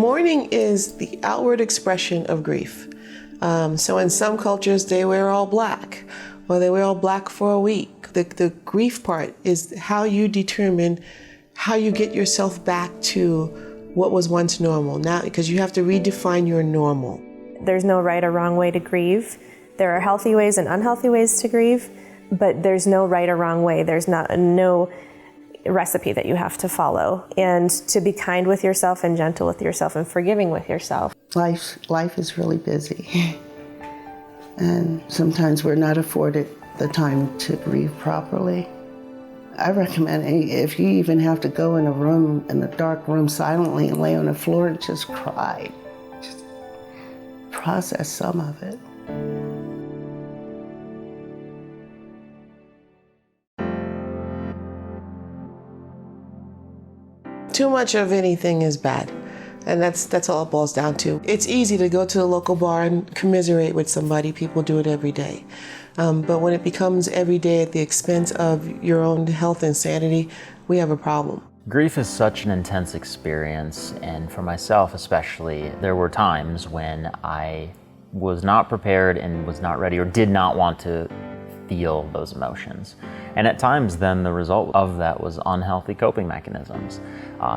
Mourning is the outward expression of grief. So in some cultures, they wear all black, or they wear all black for a week. The grief part is how you determine how you get yourself back to what was once normal now, because you have to redefine your normal. There's no right or wrong way to grieve. There are healthy ways and unhealthy ways to grieve, but there's no right or wrong way. There's no recipe that you have to follow. And to be kind with yourself and gentle with yourself and forgiving with yourself. Life is really busy. And sometimes we're not afforded the time to grieve properly. I recommend if you even have to go in a dark room silently and lay on the floor and just cry. Just process some of it. Too much of anything is bad, and that's all it boils down to. It's easy to go to the local bar and commiserate with somebody. People do it every day. But when it becomes every day at the expense of your own health and sanity, we have a problem. Grief is such an intense experience, and for myself especially, there were times when I was not prepared and was not ready or did not want to feel those emotions. And at times then the result of that was unhealthy coping mechanisms.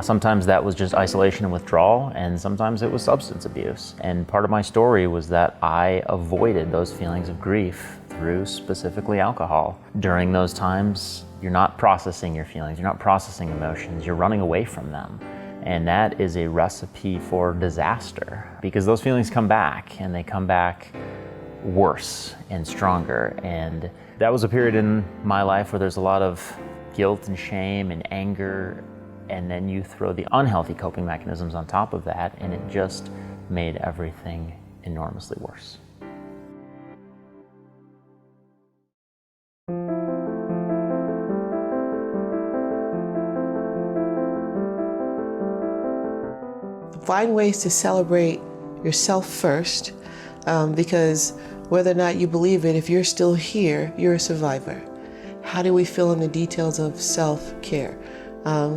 Sometimes that was just isolation and withdrawal, and sometimes it was substance abuse. And part of my story was that I avoided those feelings of grief through specifically alcohol. During those times, you're not processing your feelings, you're not processing emotions, you're running away from them. And that is a recipe for disaster, because those feelings come back, and they come back worse and stronger. And that was a period in my life where there's a lot of guilt and shame and anger, and then you throw the unhealthy coping mechanisms on top of that, and it just made everything enormously worse. Find ways to celebrate yourself first, because whether or not you believe it, if you're still here, you're a survivor. How do we fill in the details of self-care?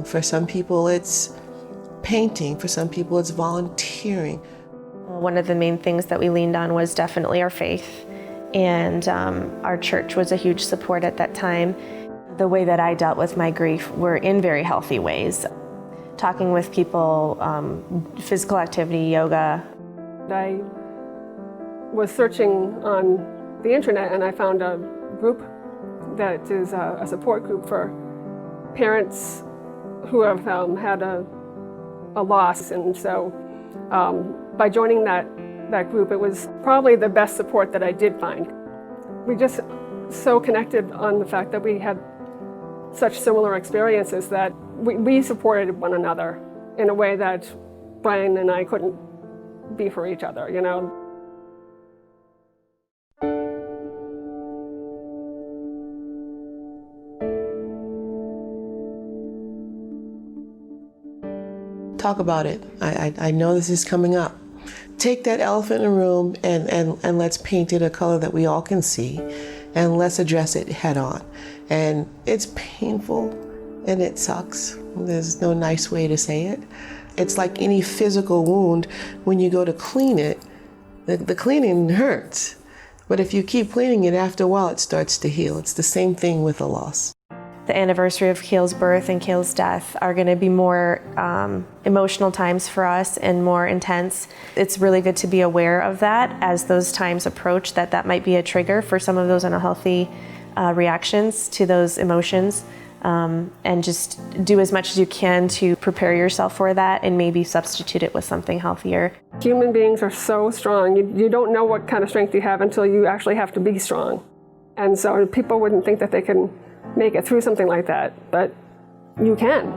For some people, it's painting. For some people, it's volunteering. One of the main things that we leaned on was definitely our faith. And our church was a huge support at that time. The way that I dealt with my grief were in very healthy ways. Talking with people, physical activity, yoga. I was searching on the internet, and I found a group that is a support group for parents who have had a loss. And so by joining that group, it was probably the best support that I did find. We just so connected on the fact that we had such similar experiences that we supported one another in a way that Brian and I couldn't be for each other, you know. Talk about it. I know this is coming up. Take that elephant in the room and let's paint it a color that we all can see, and let's address it head on. And it's painful and it sucks. There's no nice way to say it. It's like any physical wound. When you go to clean it, the cleaning hurts. But if you keep cleaning it, after a while it starts to heal. It's the same thing with a loss. The anniversary of Kale's birth and Kale's death are going to be more emotional times for us and more intense. It's really good to be aware of that as those times approach, that might be a trigger for some of those unhealthy reactions to those emotions. And just do as much as you can to prepare yourself for that, and maybe substitute it with something healthier. Human beings are so strong. You don't know what kind of strength you have until you actually have to be strong. And so people wouldn't think that they can make it through something like that, but you can.